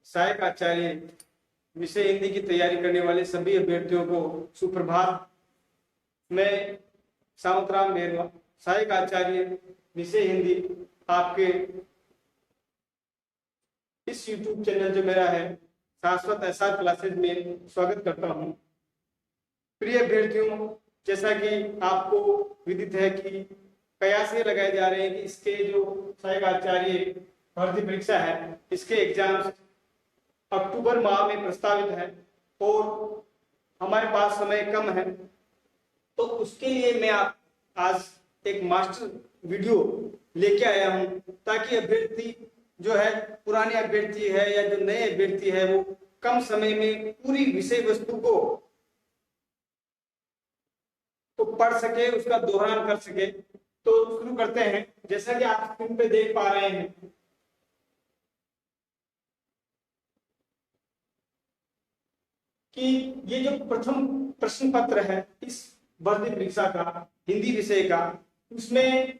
सहायक आचार्य विषय हिंदी की तैयारी करने वाले सभी अभ्यर्थियों को सुप्रभात। मैं सावंतराम बेरवा, सहायक आचार्य विषय हिंदी, आपके इस YouTube चैनल जो मेरा है शाश्वत एसआर क्लासेज में स्वागत करता हूं। प्रिय अभ्यर्थियों, जैसा कि आपको विदित है कि कयास ये लगाए जा रहे हैं कि इसके जो सहायक आचार्य भर्ती परीक्षा है, इसके एग्जाम्स अक्टूबर माह में प्रस्तावित है और हमारे पास समय कम है, तो उसके लिए मैं आज एक मास्टर वीडियो लेके आया हूं ताकि अभ्यर्थी जो है, पुराने अभ्यर्थी है या जो नए अभ्यर्थी है, वो कम समय में पूरी विषय वस्तु को तो पढ़ सके, उसका दोहरान कर सके। तो शुरू करते हैं। जैसा कि आप स्क्रीन पे देख पा रहे हैं कि ये जो प्रथम प्रश्न पत्र है इस भर्ती परीक्षा का हिंदी विषय का, उसमें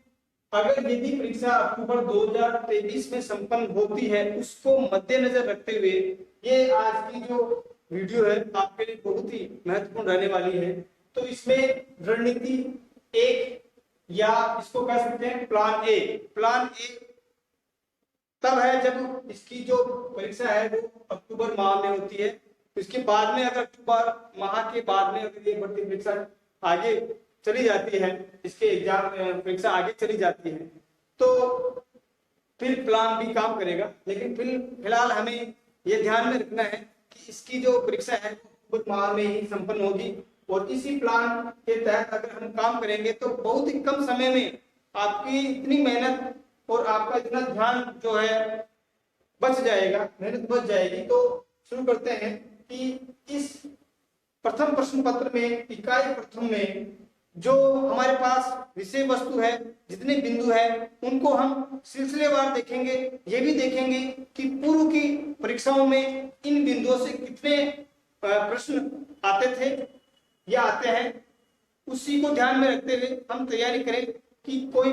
अगर यदि परीक्षा अक्टूबर 2023 में संपन्न होती है, उसको मद्देनजर रखते हुए ये आज की जो वीडियो है आपके लिए बहुत ही महत्वपूर्ण रहने वाली है। तो इसमें रणनीति एक, या इसको कह सकते हैं प्लान ए। प्लान ए तब है जब इसकी जो परीक्षा है वो अक्टूबर माह में होती है। इसके बाद में अगर अक्टूबर माह के बाद में अगर ये भर्ती परीक्षा आगे चली जाती है, इसके एग्जाम परीक्षा आगे चली जाती है, तो फिर प्लान बी काम करेगा। लेकिन फिलहाल हमें ये ध्यान में रखना है कि इसकी जो परीक्षा है अक्टूबर माह में ही संपन्न होगी और इसी प्लान के तहत अगर हम काम करेंगे तो बहुत ही कम समय में आपकी इतनी मेहनत और आपका इतना ध्यान जो है बच जाएगा, मेहनत बच जाएगी। तो शुरू करते हैं कि इस प्रथम प्रश्न पत्र में इकाई प्रथम में जो हमारे पास विषय वस्तु है, जितने बिंदु है, उनको हम सिलसिलेवार देखेंगे। ये भी देखेंगे कि पूर्व की परीक्षाओं में इन बिंदुओं से कितने प्रश्न आते थे या आते हैं, उसी को ध्यान में रखते हुए हम तैयारी करें कि कोई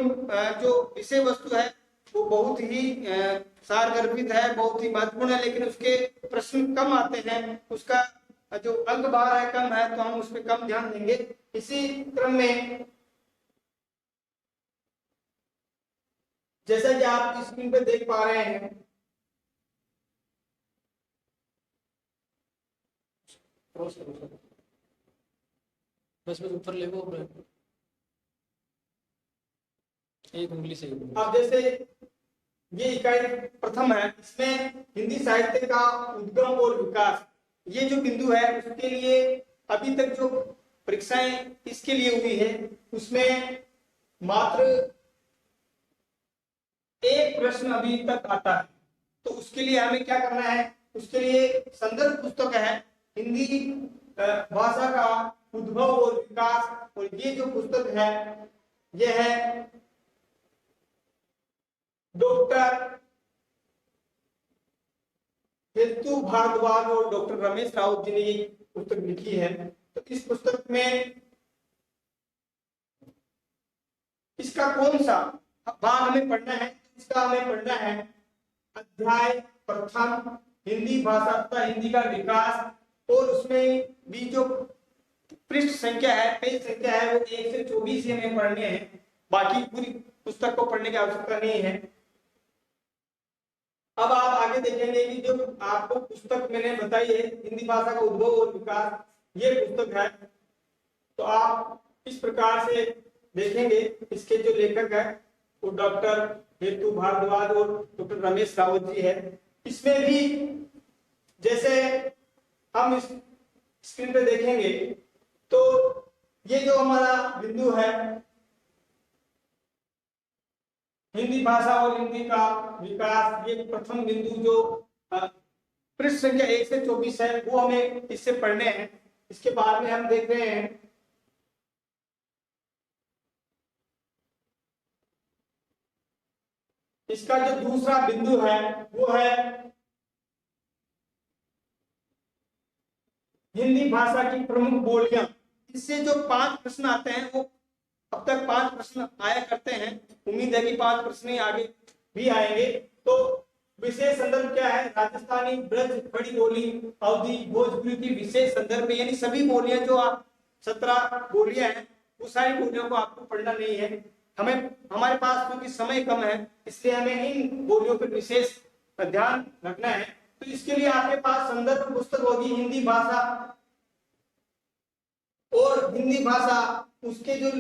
जो विषय वस्तु है वो बहुत ही सारगर्भित है, बहुत ही महत्वपूर्ण है, लेकिन उसके प्रश्न कम आते हैं, उसका जो अंक भार है कम है, तो हम उस पर कम ध्यान देंगे। इसी क्रम में जैसा कि आप स्क्रीन पे देख पा रहे हैं, बस ऊपर ले वो एक उंगली से। अब जैसे ये इकाई प्रथम है, इसमें हिंदी साहित्य का उद्गम और विकास, ये जो बिंदु है उसके लिए अभी तक जो परीक्षाएं इसके लिए हुई है उसमें मात्र एक प्रश्न अभी तक आता है। तो उसके लिए हमें क्या करना है, उसके लिए संदर्भ पुस्तक है हिंदी भाषा का उद्भव और विकास, और ये जो पुस्तक है ये है डॉक्टर हेतु भारद्वाज और डॉक्टर रमेश राउत जी ने ये पुस्तक लिखी है। तो इस पुस्तक में इसका कौन सा भाग हमें पढ़ना है, इसका हमें पढ़ना है अध्याय प्रथम हिंदी भाषा तथा हिंदी का विकास, और उसमें भी जो पृष्ठ संख्या है, पेज संख्या है, वो 1 से 24 ही हमें पढ़ने हैं। बाकी पूरी पुस्तक को पढ़ने की आवश्यकता नहीं है। अब आप आगे देखेंगे कि जो आपको पुस्तक मैंने बताई है हिंदी भाषा का उद्भव और विकास, ये पुस्तक है। तो आप इस प्रकार से देखेंगे, इसके जो लेखक है वो डॉक्टर हेतु भारद्वाज और डॉक्टर रमेश रावत जी है। इसमें भी जैसे हम इस स्क्रीन पे देखेंगे तो ये जो हमारा बिंदु है हिंदी भाषा और हिंदी का विकास, ये प्रथम बिंदु जो पृष्ठ संख्या 1 से 24 है, वो हमें इससे पढ़ने हैं। इसके बाद में हम देख रहे हैं इसका जो दूसरा बिंदु है वो है हिंदी भाषा की प्रमुख बोलियां। इससे जो 5 प्रश्न आते हैं, वो अब तक 5 प्रश्न आया करते हैं, उम्मीद है कि 5 प्रश्न आगे भी आएंगे। तो विशेष संदर्भ क्या है? राजस्थानी, ब्रज, खड़ी बोली, अवधी, भोजपुरी की विशेष संदर्भ में, यानी सभी बोलियां जो आप 17 बोलियां हैं वो सारी बोलियों को आपको पढ़ना नहीं है। हमें, हमारे पास क्योंकि समय कम है इसलिए हमें इन बोलियों पर विशेष ध्यान रखना है। तो इसके लिए आपके पास संदर्भ पुस्तक होगी हिंदी भाषा, और हिंदी भाषा उसके जो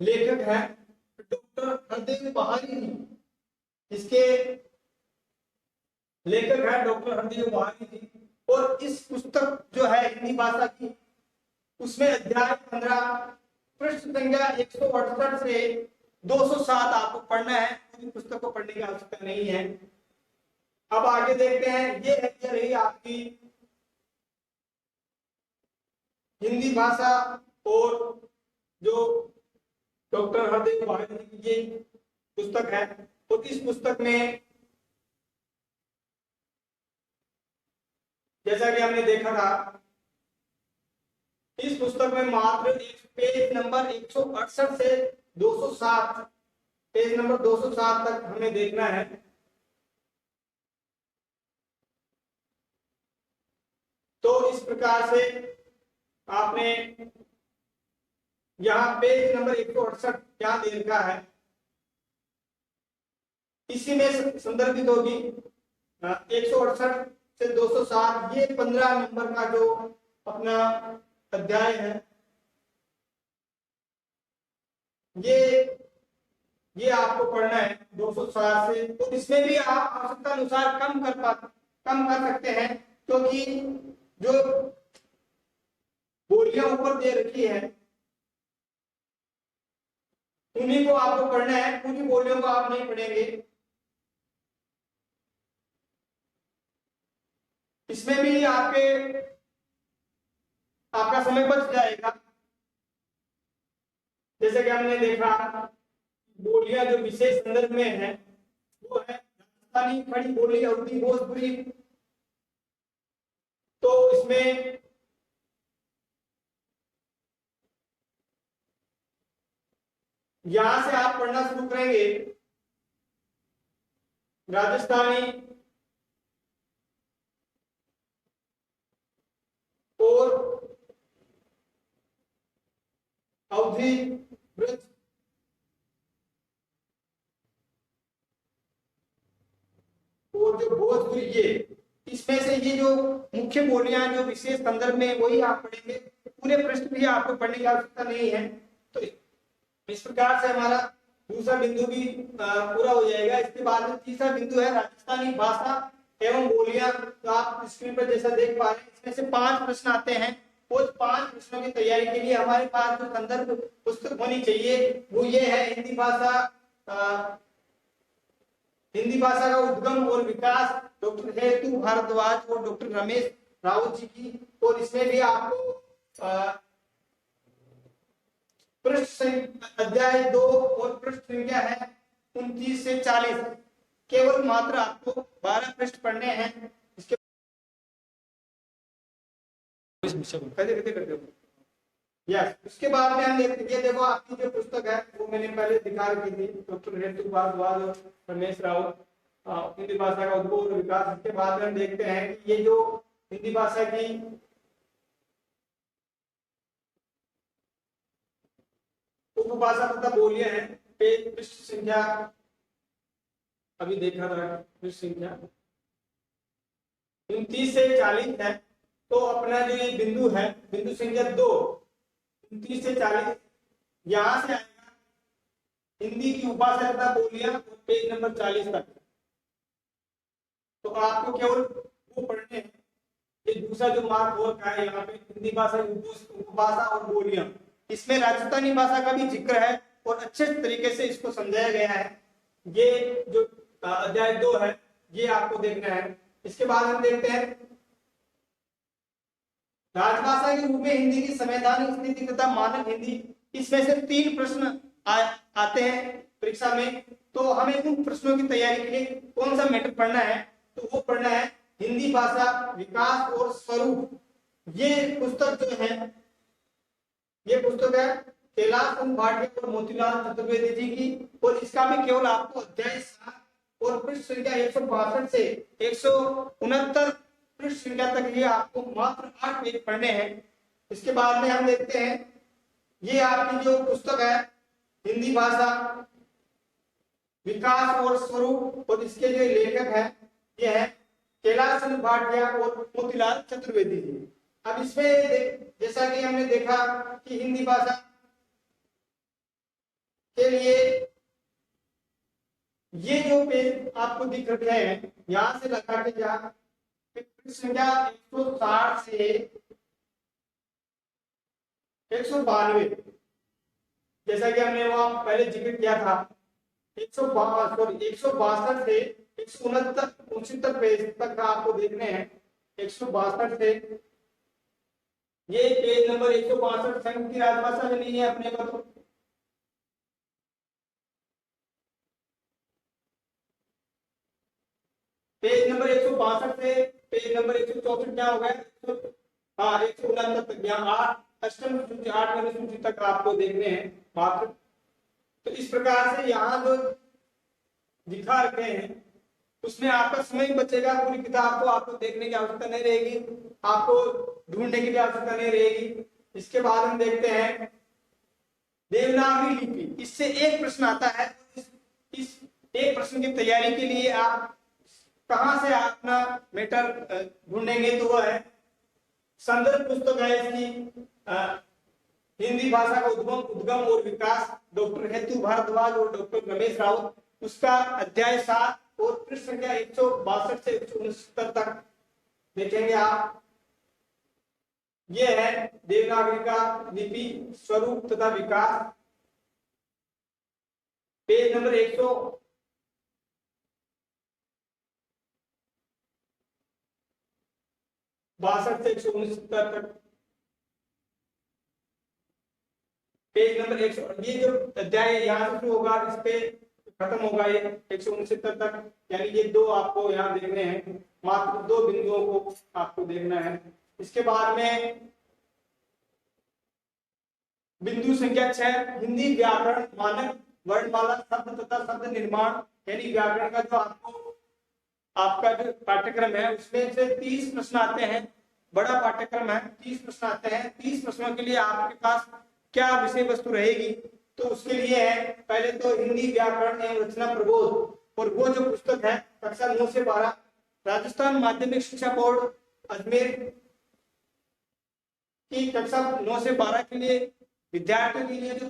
लेखक हैं डॉक्टर हरदेव बहारी जी, इसके लेखक है डॉक्टर हरदेव बहारी जी। और इस पुस्तक जो है हिंदी भाषा की, उसमें अध्याय 15 पृष्ठ संख्या 168 से 207 आपको पढ़ना है। पूरी पुस्तक को पढ़ने की आवश्यकता नहीं है। अब आगे देखते हैं, ये रही आपकी हिंदी भाषा और जो डॉक्टर हरदेव बहारी जी की ये पुस्तक है। तो इस पुस्तक में जैसा कि हमने देखा था, इस पुस्तक में मात्र पेज नंबर 168 से 207, पेज नंबर 207 तक हमें देखना है। तो इस प्रकार से आपने यहाँ पेज नंबर 168 क्या दे रखा है, इसी में संदर्भित होगी 168 से 207, ये 15 नंबर का जो अपना अध्याय है, ये आपको पढ़ना है 207 से। तो इसमें भी आप आवश्यकता अनुसार कम कर सकते हैं, क्योंकि जो बोलियां ऊपर दे रखी है उन्हीं को आपको पढ़ना है, पूरी बोलियों को आप नहीं पढ़ेंगे। इसमें भी आपका समय बच जाएगा। जैसे कि हमने देखा, बोलियां जो विशेष संदर्भ में है वो है राजस्थानी, खड़ी बोली, अवधी, भोजपुरी। तो इसमें यहां से आप पढ़ना शुरू करेंगे राजस्थानी और अवधी, ब्रज और जो भोजपुरी, ये इसमें से ये जो मुख्य बोलियां जो विशेष संदर्भ में वही आप पढ़ेंगे। पूरे पृष्ठ भी आपको पढ़ने की आवश्यकता नहीं है। तो इस प्रकार से हमारा दूसरा बिंदु भी पूरा हो जाएगा। इसके बाद में तीसरा बिंदु है राजस्थानी भाषा एवं बोलियां। तो आप स्क्रीन पर जैसा देख पा रहे हैं, इसमें से 5 प्रश्न आते हैं। उस 5 प्रश्नों की तैयारी के लिए हमारे पास जो संदर्भ पुस्तक होनी चाहिए वो ये है हिंदी भाषा का उद्गम और विकास, डॉक्टर हेतु भारद्वाज और डॉक्टर रमेश राउत जी की। और इसमें भी आपको पृष्ठ अध्याय 2 और पृष्ठ संख्या है 29 से 40, केवल मात्र आपको 12 पृष्ठ पढ़ने हैं। इसके यस, उसके बाद में हम देखते हैं, देखो आपकी जो पुस्तक है वो मैंने पहले दिखा रखी थी, डॉक्टर हेतु भारद्वाज और रमेश राउत, हिंदी भाषा का उद्भव और विकास। इसके बाद में हम देखते हैं कि ये जो हिंदी भाषा की उपभाषा तथा बोलियां हैं, पेज पृष्ठ संख्या अभी देखा था, पृष्ठ संख्या 29 से 40 है। तो अपना जो ये बिंदु है, बिंदु संख्या 2, 29 से 40, यहां से आएगा हिंदी की उपभाषा तथा बोलियां, पेज नंबर 40 तक। तो आपको केवल वो पढ़ने हैं। ये दूसरा जो मार्क वर्क है यहाँ पे, हिंदी भाषा, उपभाषा और बोलियां, इसमें राजस्थानी भाषा का भी जिक्र है और अच्छे तरीके से इसको समझाया गया है। ये जो अध्याय 2 है ये आपको देखना है। इसके बाद हम देखते हैं राजभाषा के रूप में हिंदी की संवैधानिक स्थिति तथा मानक हिंदी। इसमें से 3 प्रश्न आते हैं परीक्षा में। तो हमें उन प्रश्नों की तैयारी के लिए कौन सा मैटर पढ़ना है, तो वो पढ़ना है हिंदी भाषा, विकास और स्वरूप। ये पुस्तक जो है, ये पुस्तक है कैलाश चंद्र भाटिया और मोतीलाल चतुर्वेदी जी की। और इसका भी केवल आपको अध्याय 7 और पृष्ठ संख्या 162 से 169 पृष्ठ संख्या तक ये आपको मात्र 8 पेज पढ़ने हैं। इसके बाद में हम देखते हैं ये आपकी जो पुस्तक है हिंदी भाषा विकास और स्वरूप, और इसके जो लेखक है ये है कैलाश चंद्र भाटिया और मोतीलाल चतुर्वेदी जी। अब इसमें जैसा कि हमने देखा कि हिंदी भाषा के लिए ये जो पेज आपको दिख रखे हैं यहां से लगा के जा संख्या 160 से 192, जैसा कि हमने वहां पहले जिक्र किया था 162 से 169 पेज तक आपको देखने हैं। 162 से ये पेज नंबर 162 संघ की राजभाषा में नहीं है अपने को, तो पेज नंबर 162 से पेज नंबर 164 क्या हो गया, हाँ 169 तक, यहाँ 8 अष्टम सूची 8वें सूची तक आपको देखने हैं मात्र। तो इस प्रकार से यहाँ जो दिखा रखे हैं उसमें आपका समय भी बचेगा, पूरी किताब को आपको देखने की आवश्यकता नहीं रहेगी, आपको ढूंढने की भी आवश्यकता नहीं रहेगी। इसके बाद हम देखते हैं देवनागरी लिपि, इससे एक प्रश्न आता है। इस एक प्रश्न की तैयारी के लिए आप कहां से अपना मैटर ढूंढेंगे, तो वह है संदर्भ पुस्तक है इसकी हिंदी भाषा का उद्गम और विकास, डॉक्टर हेतु भारद्वाज और डॉक्टर रमेश राउत, उसका अध्याय 7 और पृष्ठ संख्या 162 से 169 तक देखेंगे आप। ये है देवनागरी का लिपि स्वरूप तथा विकास, पेज नंबर 162 से 169 तक, पेज नंबर 100। ये जो अध्याय यहाँ से शुरू होगा इस पे खत्म होगा ये 169 तक, यानी ये दो आपको यहाँ देखने हैं, मात्र 2 बिंदुओं को आपको देखना है। इसके बाद में बिंदु संख्या 6 हिंदी व्याकरण मानक वर्णमाला शब्द तथा शब्द निर्माण, यानी व्याकरण का जो आपका जो पाठ्यक्रम है उसमें से 30 प्रश्न आते हैं, बड़ा पाठ्यक्रम है, 30 प्रश्न आते हैं। 30 प्रश्नों के लिए आपके पास क्या विषय वस्तु रहेगी, तो उसके लिए है पहले तो हिंदी व्याकरण एवं रचना प्रबोध, और वो जो पुस्तक है कक्षा 9 से 12 राजस्थान माध्यमिक शिक्षा बोर्ड अजमेर की कक्षा 9 से 12 के लिए विद्यार्थियों के लिए जो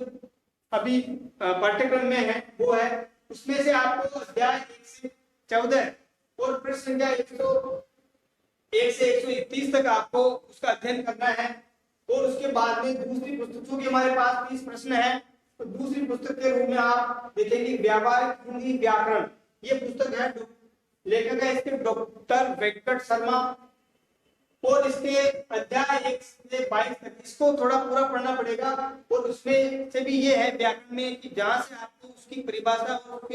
अभी पाठ्यक्रम में है वो है, उसमें से आपको अध्याय 1 से 14 और पृष्ठ संख्या 101 से 131 तक आपको उसका अध्ययन करना है। और उसके बाद में दूसरी पुस्तक, चूंकि हमारे पास 30 प्रश्न है, तो दूसरी पुस्तक के रूप में आप देखेंगे व्यावहारिक हिंदी व्याकरण। ये पुस्तक है, लेखक है इसके डॉक्टर वेंकट शर्मा, और इसके अध्याय 1 से 22 तक इसको थोड़ा पूरा पढ़ना पड़ेगा। और उसमें से भी ये है व्याकरण में कि जहां से आपको उसकी परिभाषा और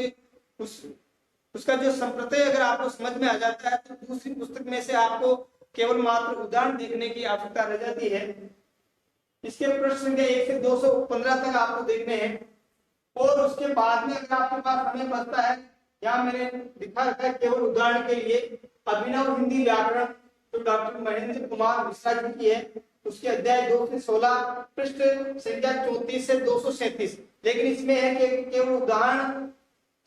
उसका जो संप्रत्यय अगर आपको समझ में आ जाता है, तो दूसरी पुस्तक में से आपको केवल मात्र उदाहरण देखने की आवश्यकता रह जाती है। इसके प्रश्न संख्या 1 से 215 तक आपको देखने हैं। और उसके बाद में अगर आपके पास समय बचता है, यहाँ मैंने दिखा रखा है केवल उदाहरण के लिए अभिनव हिंदी व्याकरण, तो डॉक्टर महेंद्र कुमार मिश्रा जी की है, उसके अध्याय 2 से 16 पृष्ठ संख्या 34 से 237। लेकिन इसमें है कि केवल उदाहरण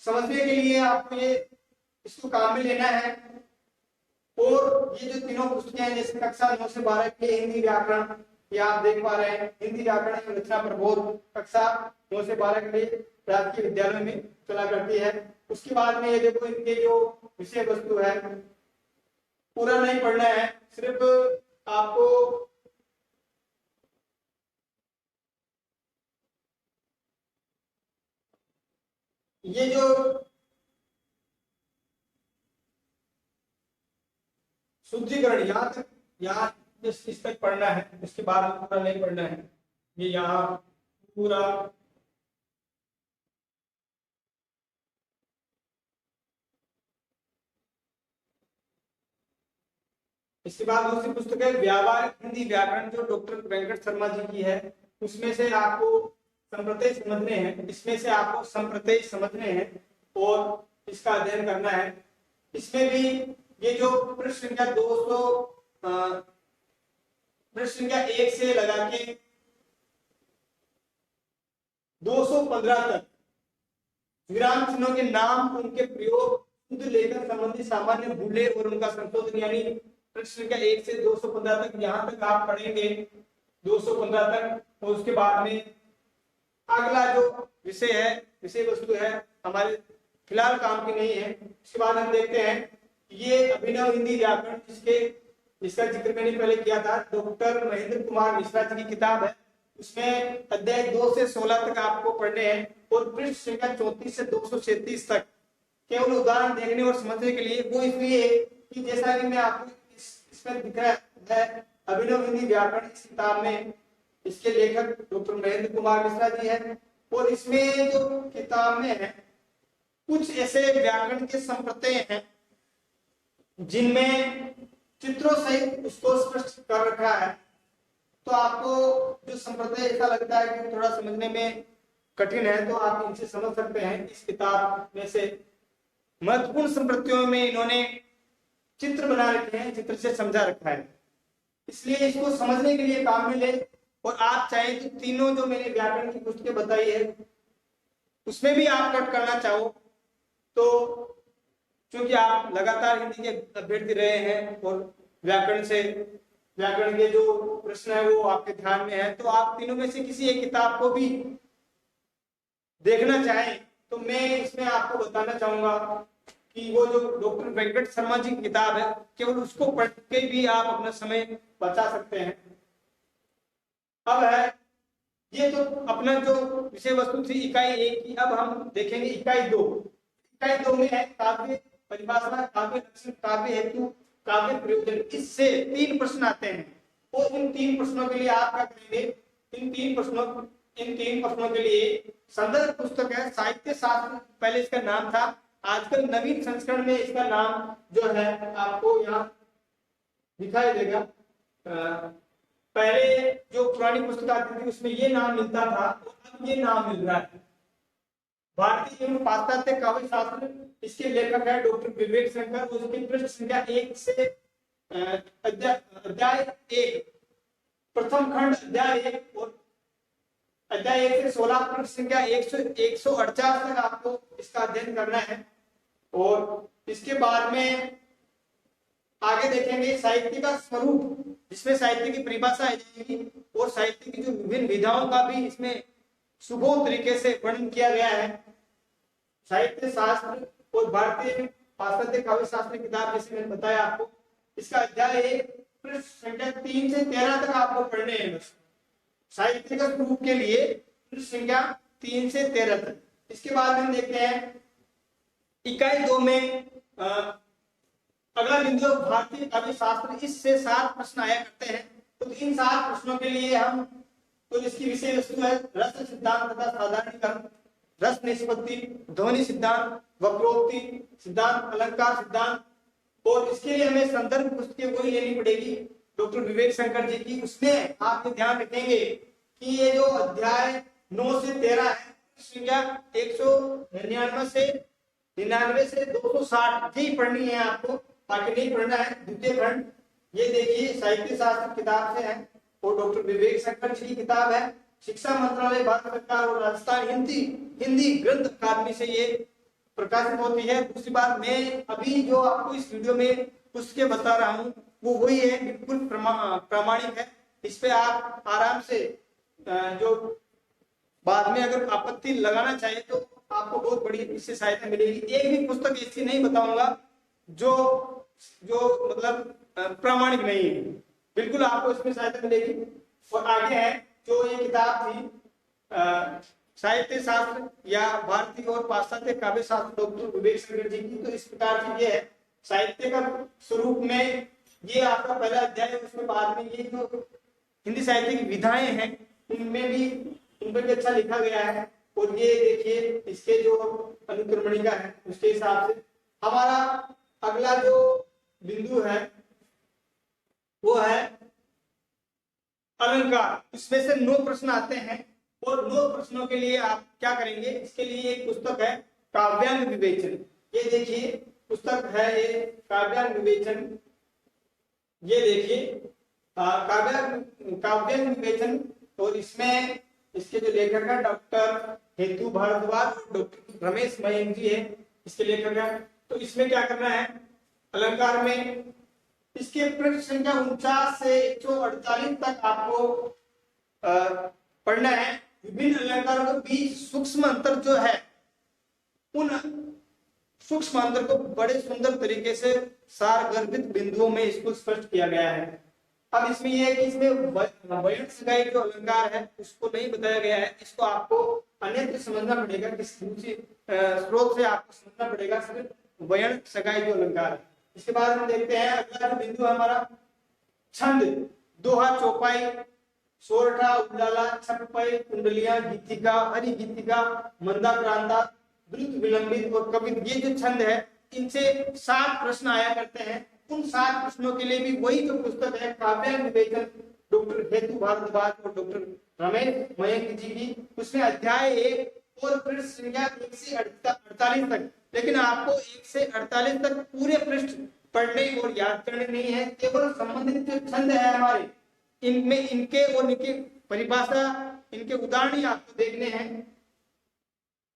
समझने के लिए आपको ये इसको काम में लेना है। और ये जो तीनों पुस्तकें हैं जैसे कक्षा 9 से 12 के हिंदी व्याकरण, ये आप देख पा रहे हैं हिंदी व्याकरण एवं रचना प्रबोध कक्षा 9 से 12 के लिए राजकीय विद्यालय में चला करती है। उसके बाद में ये देखो इनके जो विषय वस्तु है पूरा नहीं पढ़ना है, सिर्फ आपको ये जो शुद्धिकरण यहाँ इस तक पढ़ना है, इसके बाद पूरा नहीं पढ़ना है। ये यहाँ पूरा इसके बाद दूसरी पुस्तक है व्यावहारिक हिंदी व्याकरण, जो डॉक्टर वेंकट शर्मा जी की है। उसमें से आपको संप्रत्यय समझने हैं, इसमें से आपको संप्रत्यय समझने हैं। और इसका अध्ययन करना है। इसमें भी ये जो पृष्ठ संख्या 200 पृष्ठ संख्या 1 से लगा के 215 तक विराम चिन्हों के नाम, उनके प्रयोग, शुद्ध लेखन संबंधी सामान्य भूले और उनका संशोधन, यानी पृष्ठ संख्या 1 से 215 तक, यहाँ तक आप पढ़ेंगे 215 तक। और उसके बाद में अगला जो विषय है, विषय वस्तु है, हमारे फिलहाल काम की नहीं है। उसके बाद हम देखते हैं ये अभिनव हिंदी व्याकरण, जिसका जिक्र मैंने पहले किया था, डॉक्टर महेंद्र कुमार मिश्रा जी की किताब है। उसमें अध्याय 2 से 16 तक आपको पढ़ने हैं और पृष्ठ संख्या 34 से 236 तक केवल उदाहरण देखने और समझने के लिए। वो इसलिए कि जैसा कि मैं आपको इसमें दिख रहा है अभिनव हिंदी व्याकरण, इस किताब में इसके लेखक डॉक्टर महेंद्र कुमार मिश्रा जी हैं। और इसमें जो किताब में है कुछ ऐसे व्याकरण के संप्रत्यय हैं जिनमें चित्रों सहित उसको स्पष्ट कर रखा है। तो आपको जो संप्रदाय ऐसा लगता है कि थोड़ा समझने में कठिन है, तो आप इनसे समझ सकते हैं। इस किताब में से महत्वपूर्ण संप्रदायों में इन्होंने चित्र बना रखे हैं, चित्र से समझा रखा है, इसलिए इसको समझने के लिए काम में ले। और आप चाहे तो तीनों जो मैंने व्याकरण की पुस्तकें बताई है उसमें भी आप कट करना चाहो तो, क्योंकि आप लगातार हिंदी के अभ्यर्थी रहे हैं और व्याकरण के जो प्रश्न है वो आपके ध्यान में है, तो आप तीनों में से किसी एक किताब को भी देखना चाहें तो मैं इसमें आपको बताना चाहूंगा कि वो जो डॉक्टर वेंकट शर्मा जी की किताब है, केवल उसको पढ़ के भी आप अपना समय बचा सकते हैं। अब है ये तो अपना जो विषय वस्तु थी इकाई 1 की। अब हम देखेंगे इकाई 2। इकाई 2 में है काव्य परिभाषा, काव्य लक्षण, काव्य हेतु, काव्य प्रयोजन। इससे 3 प्रश्न आते हैं और इन 3 प्रश्नों के लिए आप क्या करेंगे, इन तीन प्रश्नों के लिए संदर्भ पुस्तक है साहित्य शास्त्र, पहले इसका नाम था, आजकल नवीन संस्करण में इसका नाम जो है आपको यहाँ दिखाई देगा। पहले जो पुरानी पुस्तक आती थी उसमें ये नाम मिलता था और अब ये नाम मिल रहा है भारतीय एवं पाश्चात्य काव्य शास्त्र। इसके लेखक है डॉक्टर विवेक शंकर और इसकी पृष्ठ संख्या 1 से अध्याय 1 प्रथम खंड अध्याय 1 और अध्याय 1 से 16 पृष्ठ संख्या 148 तक आपको इसका अध्ययन करना है। और इसके बाद में आगे देखेंगे साहित्य का स्वरूप, जिसमें साहित्य की परिभाषा आ जाएगी और साहित्य की जो विभिन्न विधाओं का भी इसमें सुबोध तरीके से वर्णन किया गया है। साहित्य शास्त्र और भारतीय पाश्चात्य काव्य शास्त्र किताब जैसे मैंने बताया आपको, इसका अध्याय 1 पृष्ठ संख्या 3 से 13 तक आपको पढ़ने हैं। बस साहित्य का स्वरूप के लिए पृष्ठ संख्या 3 से 13 तक। इसके बाद हम देखते हैं इकाई 2 में अगला बिंदु भारतीय काव्य शास्त्र। इससे 7 प्रश्न आया करते हैं, तो इन 7 प्रश्नों के लिए हम तो इसकी विषय वस्तु है रस सिद्धांत तथा साधारणीकरण, रस निष्पत्ति, ध्वनि सिद्धांत, वक्रोक्ति सिद्धांत, अलंकार सिद्धांत। और इसके लिए हमें संदर्भ पुस्तकें वही लेनी पड़ेगी डॉक्टर विवेक शंकर जी की। उसमें आप ये ध्यान रखेंगे कि ये जो अध्याय 9 से 13 है, 199 से 260 ही पढ़नी है आपको, बाकी नहीं पढ़ना है। द्वितीय खंड ये देखिए साहित्य शास्त्र किताब से है और डॉक्टर विवेक शंकर जी की किताब है। शिक्षा मंत्रालय भारत सरकार और राजस्थान हिंदी ग्रंथ अकादमी से ये प्रकाशित होती है। दूसरी बात, मैं अभी जो आपको इस वीडियो में पुस्तकें बता रहा हूँ वो वही है, बिल्कुल प्रामाणिक है। इस पे आप आराम से जो बाद में अगर आपत्ति लगाना चाहे तो आपको बहुत बड़ी इससे सहायता मिलेगी। एक भी पुस्तक ऐसी नहीं बताऊंगा जो मतलब प्रामाणिक नहीं है, बिल्कुल आपको इसमें सहायता मिलेगी। और आगे है जो ये किताब थी साहित्य शास्त्र या भारतीय और पाश्चात्य काव्य शास्त्र डॉक्टर विवेक शंकर जी की, तो इस प्रकार की ये है साहित्य का स्वरूप में ये आपका पहला अध्याय है। उसके बाद में ये जो हिंदी साहित्य की विधाएं हैं उन पर भी अच्छा लिखा गया है। और ये देखिए इसके जो अनुक्रमणिका है उसके हिसाब से हमारा अगला जो बिंदु है वो है अलंकार। इसमें से 9 प्रश्न आते हैं और 9 प्रश्नों के लिए आप क्या करेंगे, इसके लिए एक पुस्तक है काव्यांग विवेचन। ये देखिए पुस्तक है ये काव्यान विवेचन। ये देखिए काव्यान विवेचन, और इसमें इसके जो लेखक है डॉक्टर हेतु भारद्वाज, डॉक्टर रमेश मयंक जी है इसके लेखक है। तो इसमें क्या करना है, अलंकार में इसके पृष्ठ संख्या 49 से 148 तक आपको पढ़ना है। विभिन्न अलंकारों के बीच सूक्ष्म अंतर जो है, उन सूक्ष्म अंतर को बड़े सुंदर तरीके से सारगर्भित बिंदुओं में इसको स्पष्ट किया गया है। अब इसमें यह है कि इसमें वर्ण सगाई जो अलंकार है उसको नहीं बताया गया है, इसको आपको अन्यत्र समझना पड़ेगा, किसी दूसरे स्रोत से आपको समझना पड़ेगा सिर्फ वर्ण सगाई जो अलंकार है। इसके बाद हम देखते हैं अगला जो बिंदु है हमारा छंद, दोहा, चौपाई, सोरठा, उजाला, छप्पई, कुंडलियां, गीतिका, हरि गीतिका, मंदा क्रांता, द्रुत, विलंबित और कवित, ये जो छंद है इनसे 7 प्रश्न आया करते हैं। उन 7 प्रश्नों के लिए भी वही जो पुस्तक है काव्यान विवेचन डॉक्टर हेतु भारद्वाज और डॉक्टर रमेश मयंक जी की, उसमें अध्याय 1 और पृष्ठ संख्या 1 से 48 तक, लेकिन आपको 1 से 48 तक पूरे पृष्ठ पढ़ने और याद करने नहीं है, केवल संबंधित जो छंद है हमारे इनमें इनके और इनकी परिभाषा, इनके उदाहरण ही आपको देखने हैं।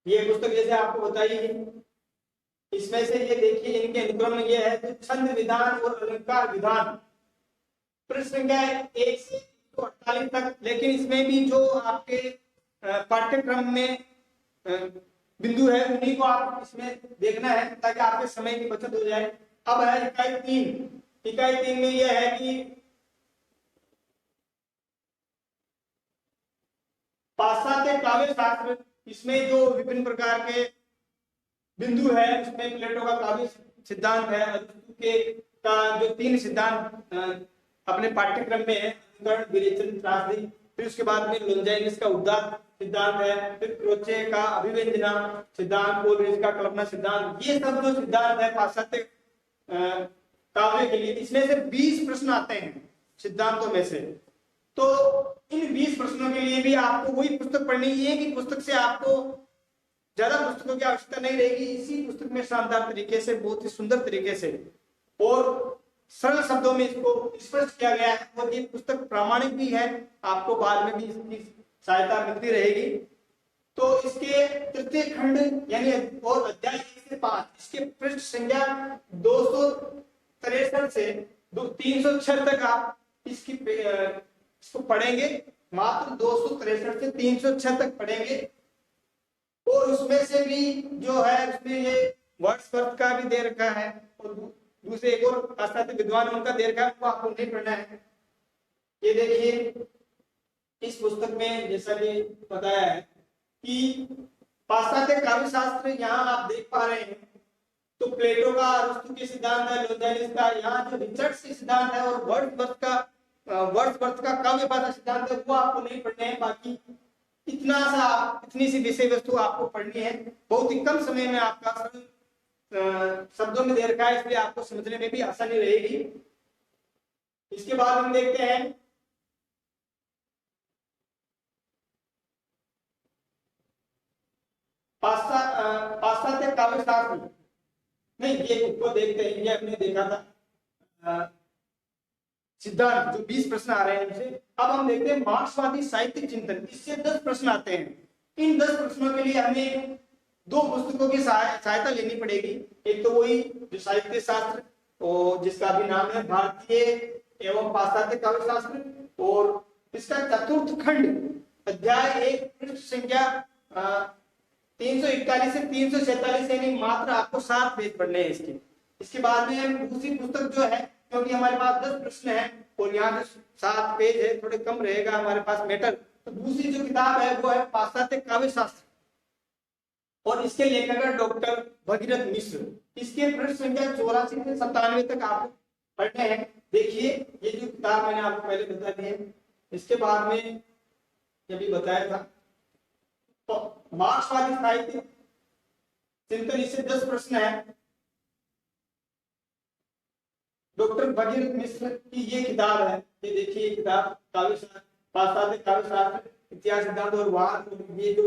ये पुस्तक जैसे आपको बताइए, इसमें से ये देखिए इनके अनुक्रम में ये है जो छंद विधान और अलंकार विधान, पृष्ठ संख्या 1 से 48 तक, लेकिन इसमें भी जो आपके पाठ्यक्रम में बिंदु है उन्हीं को आप इसमें देखना है ताकि आपके समय की बचत हो जाए। अब है इकाई 3। इकाई 3 में यह है कि पाश्चात्य काव्य शास्त्र, इसमें जो विभिन्न प्रकार के बिंदु है उसमें प्लेटो का काव्य सिद्धांत है, अरिस्टो के का जो 3 सिद्धांत अपने पाठ्यक्रम में है, अनुकरण, विरेचन, त्रासदी, फिर उसके बाद में लोंजाइनस का उदात्त सिद्धांत है, फिर क्रोचे का अभिव्यंजना सिद्धांत, कोलरिज का कल्पना सिद्धांत, ये सब जो सिद्धांत है पाश्चात्य काव्य के लिए, इसमें से 20 प्रश्न आते हैं सिद्धांतों में से। तो इन 20 प्रश्नों के लिए भी आपको वही पुस्तक पढ़नी है कि पुस्तक से आपको ज्यादा पुस्तकों की आवश्यकता नहीं रहेगी। इसी पुस्तक में शानदार तरीके से, बहुत ही सुंदर तरीके से और सरल शब्दों में इसको स्पष्ट किया गया है, और ये पुस्तक प्रामाणिक भी है, आपको बाद में भी इसकी सहायता मिलती रहेगी। तो इसके तृतीय खंड यानी और अध्याय 1 से 5, इसके पृष्ठ संख्या 263 से 306 तक आप इसको पढ़ेंगे, मात्र 263 से 306 तक पढ़ेंगे। और उसमें से भी जो है उसमें ये वर्ड्सवर्थ का भी दे रखा है, और दूसरे एक और पाश्चात्य विद्वान उनका दे रखा है, वो आपको नहीं पढ़ना है। ये देखिए इस पुस्तक में जैसा कि बताया है कि पाश्चात्य काव्य शास्त्र यहाँ आप देख पा रहे हैं, तो प्लेटो का, अरिस्टो के सिद्धांत है, लोंजाइनस का, यहाँ जो रिचर्ड्स के सिद्धांत है और वर्ड्सवर्थ का काव्य भाषा सिद्धांत है, वो आपको नहीं पढ़ने हैं। बाकी इतनी सी विषय वस्तु आपको पढ़नी है, बहुत ही कम समय में आपका शब्दों में दे रखा है, इसलिए आपको समझने में भी आसानी रहेगी। इसके बाद हम देखते हैं पाश्चात्य काव्य शास्त्र, नहीं ये उसको देखते हैं, ये हमने देखा था सिद्धांत, जो 20 प्रश्न आ रहे हैं उनसे। अब हम देखते हैं मार्क्सवादी साहित्यिक चिंतन, इससे 10 प्रश्न आते हैं। इन 10 प्रश्नों के लिए हमें 2 पुस्तकों की सहायता लेनी पड़ेगी। एक तो वही जो साहित्य शास्त्र और जिसका भी नाम है भारतीय एवं पाश्चात्य काव्य शास्त्र, और इसका चतुर्थ खंड अध्याय 1 पृष्ठ संख्या 341 से 346, यानी मात्र आपको 7 पेज पढ़ने हैं इसके। इसके बाद में दूसरी पुस्तक जो है, क्योंकि हमारे पास 10 प्रश्न है और यहाँ जो 7 पेज है थोड़े कम रहेगा हमारे पास मैटर, तो दूसरी जो किताब है वो है पाश्चात्य काव्य शास्त्र, और इसके लेखक है डॉक्टर भगीरथ मिश्र। इसके पृष्ठ संख्या 84 से 97 तक आपको पढ़ने हैं। देखिए ये जो किताब मैंने आपको पहले बता दी है, इसके बाद में ये भी बताया था। तो मार्क्सवादी साहित्य चिंतन, इससे 10 प्रश्न है। डॉक्टर भगीरथ मिश्र की ये किताब है, ये देखिए ये किताब काव्य शास्त्र, पाश्चात्य काव्य शास्त्र, इतिहास सिद्धांत और वाद, ये जो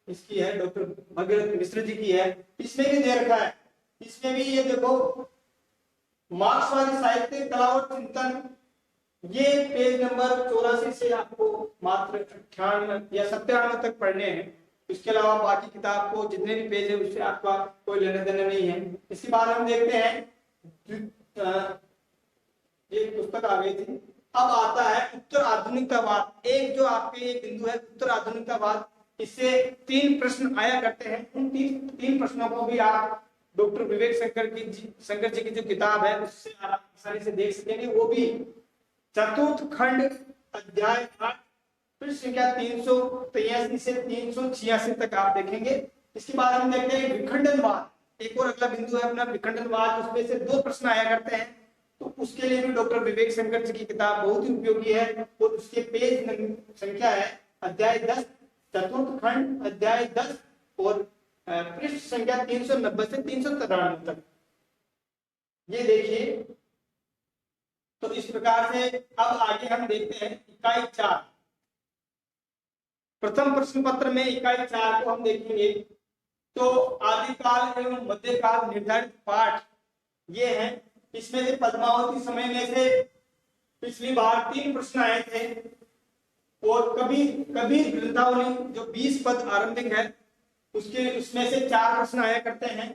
इसकी है डॉक्टर भगीरथ मिश्र जी की है। इसमें भी दे रखा है इसमें भी ये देखो, मार्क्सवादी साहित्य कला और चिंतन, ये पेज नंबर 84 से आपको मात्र 98 या 97 तक पढ़ने हैं। इसके अलावा बाकी किताब को जितने भी पेज है उससे आपका कोई लेने देने नहीं है। इसके बाद हम देखते हैं, ये पुस्तक आ गई थी। अब आता है उत्तर आधुनिकतावाद। एक जो आपके एक बिंदु है उत्तर आधुनिकतावाद, इससे 3 प्रश्न आया करते हैं। उन तीन प्रश्नों को भी आप डॉक्टर विवेक शंकर जी की जो किताब है उससे आसानी से देख सकेंगे। वो भी चतुर्थ खंड अध्याय 8 पृष्ठ संख्या 383 से 386 तक आप देखेंगे। इसके बाद हम देखते हैं विखंडनवाद। एक और अगला बिंदु है अपना विखंडनवाद, उसमें से 2 प्रश्न आया करते हैं। तो उसके लिए भी डॉक्टर विवेक शंकर जी की किताब बहुत ही उपयोगी है। और उसके पेज संख्या है अध्याय 10, चतुर्थ खंड अध्याय 10 और पृष्ठ संख्या 390 से 393 तक। ये देखिए, तो इस प्रकार से अब आगे हम देखते हैं इकाई 4। प्रथम प्रश्न पत्र में इकाई 4 को हम देखेंगे। तो आदिकाल एवं मध्यकाल निर्धारित पाठ ये है। इसमें से पद्मावती समय में से पिछली बार 3 प्रश्न आए थे। और कबीर वृंदावनी जो 20 पद आरंभिक है उसमें से 4 प्रश्न आया करते हैं।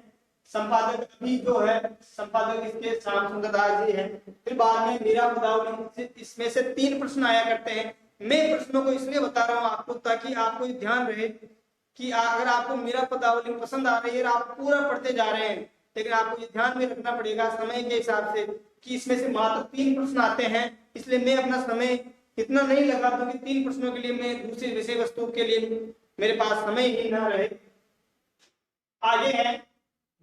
संपादक अभी जो है संपादक इसके श्याम सुंदर दास जी हैं। फिर बाद में मीरा पदावली, इसमें से 3 प्रश्न आया करते हैं। मैं प्रश्नों को इसलिए बता रहा हूं आपको ताकि आपको ध्यान रहे कि अगर आपको मीरा पदावली पसंद आ रही है और आप पूरा पढ़ते जा रहे हैं, लेकिन आपको ये ध्यान में रखना पड़ेगा समय के हिसाब से कि इसमें से मात्र 3 प्रश्न आते हैं। इसलिए मैं अपना समय इतना नहीं लगा दूंगी 3 प्रश्नों के लिए, मैं दूसरी विषय वस्तु के लिए मेरे पास समय ही ना रहे। आगे है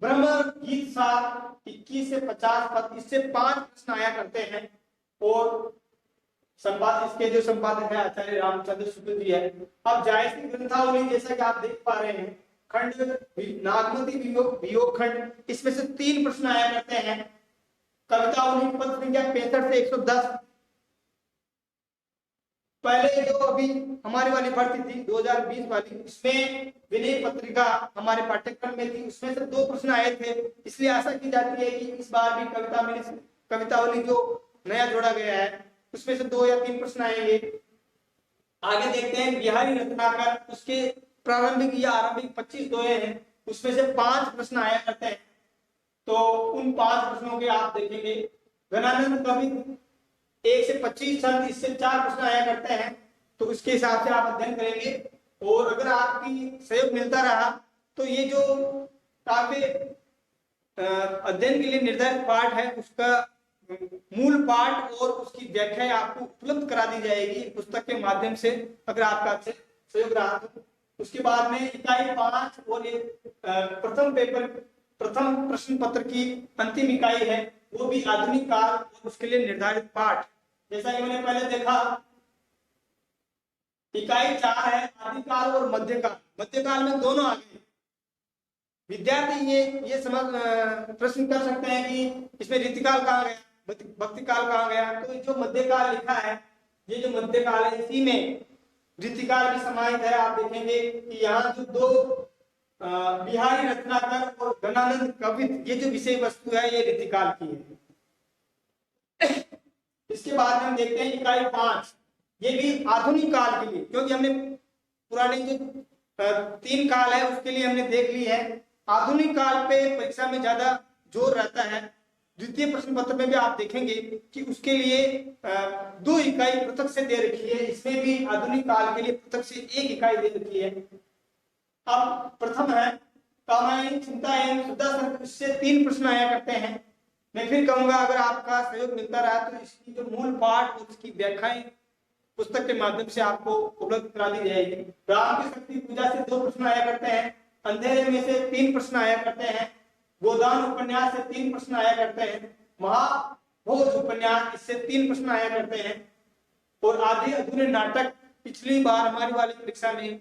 ब्रह्म गीत सार 21 से 50 पद, इससे 5 प्रश्न आया करते हैं। और इसके जो संपादक है आचार्य रामचंद्र शुक्ल जी है। अब जायसी ग्रंथावली जैसा कि आप देख पा रहे हैं, खंड नागमती वियोग खंड, इसमें से 3 प्रश्न आया करते हैं। कवितावली पद संख्या 65 से 110। पहले जो अभी हमारी वाली भर्ती थी 2020 वाली, इसमें विनय पत्रिका हमारे पाठ्यक्रम में थी, उसमें से 2 प्रश्न आए थे। इसलिए आशा की जाती है कि इस बार भी कवितावली जो नया जोड़ा गया है उसमें से 2 या 3 प्रश्न आएंगे। आगे देखते हैं बिहारी रत्नाकर, उसके प्रारंभिक या आरंभिक 25 दोहे हैं, उसमें से 5 प्रश्न आया करते हैं। तो उन 5 प्रश्नों के आप देखेंगे। घनानंद कवि 1 से 25 छंद, इससे 4 प्रश्न आया करते हैं। तो उसके हिसाब से आप अध्ययन करेंगे। और अगर आपकी सहयोग मिलता रहा तो ये जो काव्य अध्ययन के लिए निर्धारित पाठ है उसका मूल पाठ और उसकी व्याख्या आपको उपलब्ध करा दी जाएगी पुस्तक के माध्यम से, अगर आपका अच्छे सहयोग रहा तो। उसके बाद में इकाई 5 और ये प्रथम प्रश्न पत्र की अंतिम इकाई है, वो भी आधुनिक काल और उसके लिए निर्धारित पाठ। जैसा कि मैंने पहले देखा, इकाई 4 है आदिकाल और मध्यकाल। मध्यकाल में दोनों आ गए। विद्यार्थी ये समझ प्रश्न कर सकते हैं कि इसमें रीतिकाल कहाँ गया, भक्तिकाल कहाँ गया। तो जो मध्यकाल लिखा है, ये जो मध्यकाल है इसी में रीतिकाल भी समाहित है। आप देखेंगे कि यहाँ जो 2 बिहारी रत्नाकर और घनानंद कवि, ये जो विषय वस्तु है ये रीतिकाल की है। इसके बाद हम देखते हैं इकाई 5, ये भी आधुनिक काल के लिए, क्योंकि हमने पुराने जो 3 काल है उसके लिए हमने देख ली है। आधुनिक काल पे परीक्षा में ज्यादा जोर रहता है। द्वितीय प्रश्न पत्र में भी आप देखेंगे कि उसके लिए 2 इकाई पृथक से दे रखी है। इसमें भी आधुनिक काल के लिए पृथक से 1 इकाई दे रखी है। अब प्रथम है कामायनी चिंता एवं शुद्धासंग, इससे 3 प्रश्न आया करते हैं। मैं फिर कहूंगा अगर आपका सहयोग मिलता रहा तो इसकी जो मूल पाठ और उसकी व्याख्याएं पुस्तक के माध्यम से आपको उपलब्ध करा दी जाएगी। राम की शक्ति पूजा से 2 प्रश्न आया करते हैं। अंधेरे में से 3 प्रश्न आया करते हैं। गोदान उपन्यास से 3 प्रश्न आया करते हैं। महाभोज उपन्यास, इससे 3 प्रश्न आया करते हैं। और आधे अधूरे नाटक, पिछली बार हमारी वाली परीक्षा में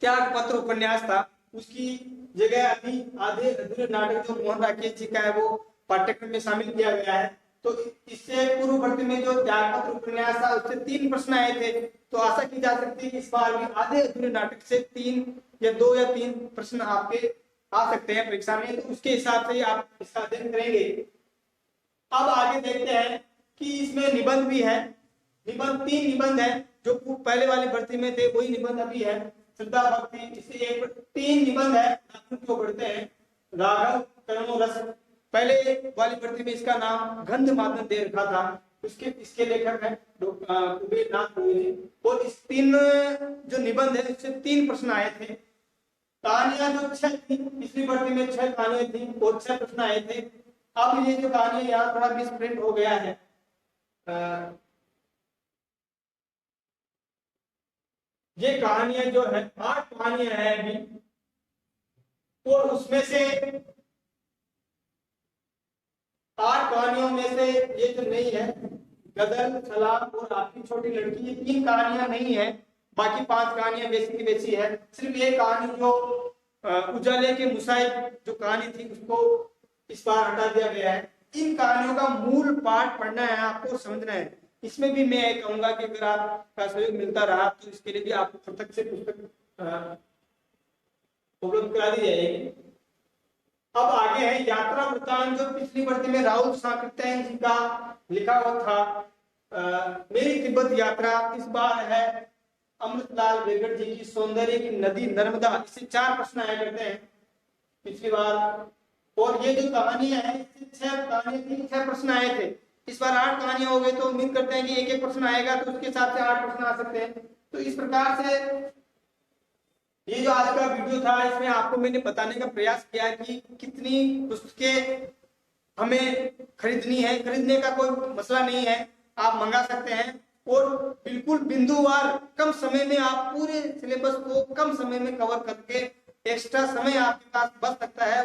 त्याग पत्र उपन्यास था, उसकी जगह अभी आधे अधूरे नाटक जो मोहन राकेश जी का है वो पाठ्यक्रम में शामिल किया गया है। तो इससे पूर्ववर्ती में जो त्याग पत्र उपन्यास था उससे 3 प्रश्न आए थे। तो आशा की जा सकती है कि इस बार भी आधे अधूरे नाटक से 3 या 2 या 3 प्रश्न आपके आ सकते हैं परीक्षा में, तो उसके हिसाब से ही आप इसका अध्ययन करेंगे। अब आगे देखते हैं कि इसमें निबंध भी है। निबंध 3 निबंध है, जो पहले वाली भर्ती में थे वही निबंध अभी है। श्रद्धा भक्ति, इससे एक 3 निबंध है जो पढ़ते हैं। राघव कर्मो रस, पहले वाली भर्ती में इसका नाम गंध मादन दे रखा था, इसके लेखक है कुबेर नाथ जी। और इस 3 जो निबंध है इससे 3 प्रश्न आए थे। कहानियां जो 6 थी, पिछली भर्ती में 6 कहानियां थी और 6 प्रश्न आए थे। अब ये जो कहानी यहाँ थोड़ा मिस प्रिंट हो गया है, ये कहानियां जो है 8 कहानियां हैं अभी, और उसमें से 8 कहानियों में से ये जो नहीं है, गदर, सलाम और आपकी छोटी लड़की, ये 3 कहानियां नहीं है। बाकी 5 कहानियां वैसी की वैसी है। सिर्फ ये कहानी जो उजाले के मुसाहिब जो कहानी थी उसको इस बार हटा दिया गया है। इन कहानियों का मूल पाठ पढ़ना है, आपको समझना है। इसमें भी मैं कहूंगा कि अगर आपका सहयोग मिलता रहा तो इसके लिए भी आपको पृथक से पुस्तक उपलब्ध करा दी जाएगी। अब आगे है यात्रा वृत्तांत, जो पिछली भर्ती में राहुल साकृत्यायन जी का लिखा हुआ था। मेरी तिब्बत यात्रा इस बार है अमृतलाल वेगड़ जी की सौंदर्य की नदी नर्मदा। इससे 4 प्रश्न आया करते हैं पिछली बार। और ये जो कहानियां हैं इससे 6 कहानियां थी, 6 प्रश्न आए थे। इस बार 8 कहानियां हो गई, तो उम्मीद करते हैं कि एक प्रश्न आएगा, तो उसके हिसाब से 8 प्रश्न आ सकते हैं। तो इस प्रकार से ये जो आज का वीडियो था, इसमें आपको मैंने बताने का प्रयास किया कि कितनी पुस्तकें हमें खरीदनी है। खरीदने का कोई मसला नहीं है, आप मंगा सकते हैं और बिल्कुल बिंदुवार कम समय में आप पूरे सिलेबस को कम समय में कवर करके एक्स्ट्रा समय आपके पास बच सकता है।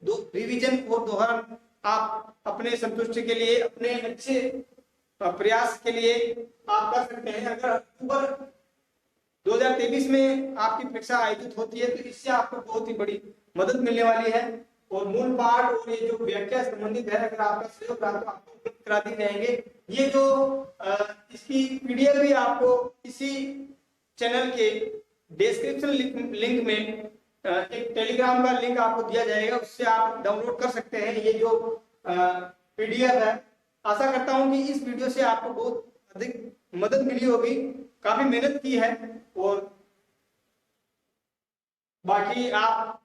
रिवीजन और दोहरान आप अपने संतुष्टि के लिए, अपने अच्छे प्रयास के लिए आप कर सकते हैं। अगर अक्टूबर 2023 में आपकी परीक्षा आयोजित होती है तो इससे आपको बहुत ही बड़ी मदद मिलने वाली है। और मूल पाठ और ये जो व्याख्या संबंधित है, अगर आपका सहयोग रहा तो आपको उपलब्ध करा दी जाएंगे। ये जो इसकी पीडीएफ भी आपको इसी चैनल के डिस्क्रिप्शन लिंक में एक टेलीग्राम का लिंक आपको दिया जाएगा, उससे आप डाउनलोड कर सकते हैं। ये जो पीडीएफ है, आशा करता हूं कि इस वीडियो से आपको बहुत अधिक मदद मिली होगी। काफी मेहनत की है। और बाकी आप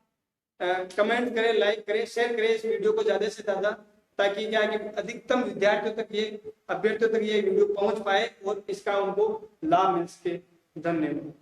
कमेंट करें, लाइक करें, शेयर करें इस वीडियो को ज्यादा से ज्यादा, ताकि क्या कि अधिकतम विद्यार्थियों तक, ये अभ्यर्थियों तक ये वीडियो पहुंच पाए और इसका उनको लाभ मिल सके। धन्यवाद।